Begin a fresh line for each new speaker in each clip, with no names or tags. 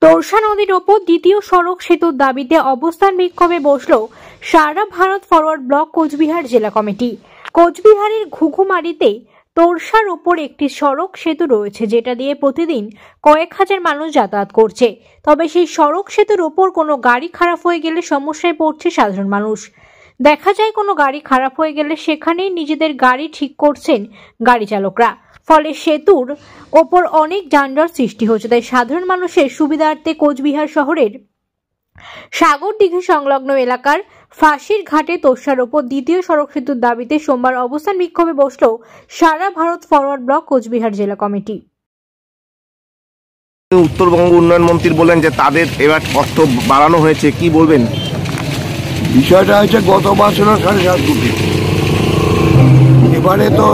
তোরসা নদীর ওপর দ্বিতীয় সড়ক সেতুর দাবিতে অবস্থান বিক্ষোভে বসল সারা ভারত ফরওয়ার্ড ব্লক কোচবিহার জেলা কমিটি। কোচবিহারের ঘুঘুমারিতে তোরসার ওপর একটি সড়ক সেতু রয়েছে, যেটা দিয়ে প্রতিদিন কয়েক হাজার মানুষ যাতায়াত করছে। তবে সেই সড়ক সেতুর ওপর কোনো গাড়ি খারাপ হয়ে গেলে সমস্যায় পড়ছে সাধারণ মানুষ। দেখা যায় কোনো গাড়ি খারাপ হয়ে গেলে সেখানেই নিজেদের গাড়ি ঠিক করছেন গাড়ি চালকরা, ফলে সেতুর ওপর অনেক যানজট সৃষ্টি হচ্ছে। তাই সাধারণ মানুষের সুবিধার্থে কোচবিহার শহরের সাগর দিঘি সংলগ্ন এলাকার ফাঁসির ঘাটে তোরসার ওপর দ্বিতীয় সড়ক সেতুর দাবিতে সোমবার অবস্থান বিক্ষোভে বসল সারা ভারত ফরওয়ার্ড ব্লক কোচবিহার জেলা কমিটি।
উত্তরবঙ্গ উন্নয়ন মন্ত্রী বলেন যে তাদের এবার অর্থ বাড়ানো হয়েছে, কি বলবেন?
বিষয়টা হচ্ছে গত বছর 7.5 কোটি, এবারে তো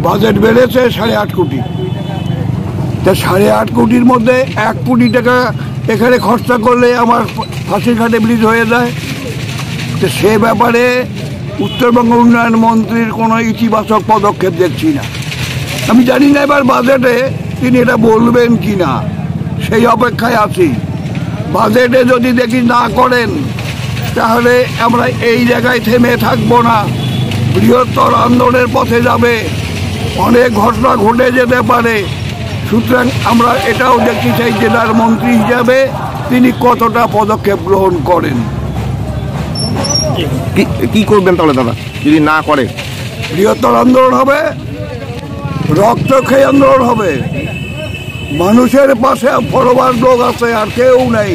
বাজেট বেড়েছে 8.5 কোটি। তা 8.5 কোটির মধ্যে 1 কোটি টাকা এখানে খরচা করলে আমার ফাঁসির ঘাটে ব্রিজ হয়ে যায়। তো সে ব্যাপারে উত্তরবঙ্গ উন্নয়ন মন্ত্রীর কোনো ইতিবাচক পদক্ষেপ দেখছি না। আমি জানি না এবার বাজেটে তিনি এটা বলবেন কি না, সেই অপেক্ষায় আছি। বাজেটে যদি দেখি না করেন তাহলে আমরা এই জায়গায় থেমে থাকবো না, বৃহত্তর আন্দোলনের পথে যাবে, অনেক ঘটনা ঘটে যেতে পারে। সুতরাং আমরা এটাও দেখতে চাই জেলার মন্ত্রী হিসাবে তিনি কতটা পদক্ষেপ গ্রহণ করেন।
কি করবেন তাহলে দাদা যদি না করে?
বৃহত্তর আন্দোলন হবে, রক্তক্ষয়ী আন্দোলন হবে। মানুষের পাশে ফরওয়ার্ড লোক আছে, আর কেউ নেই।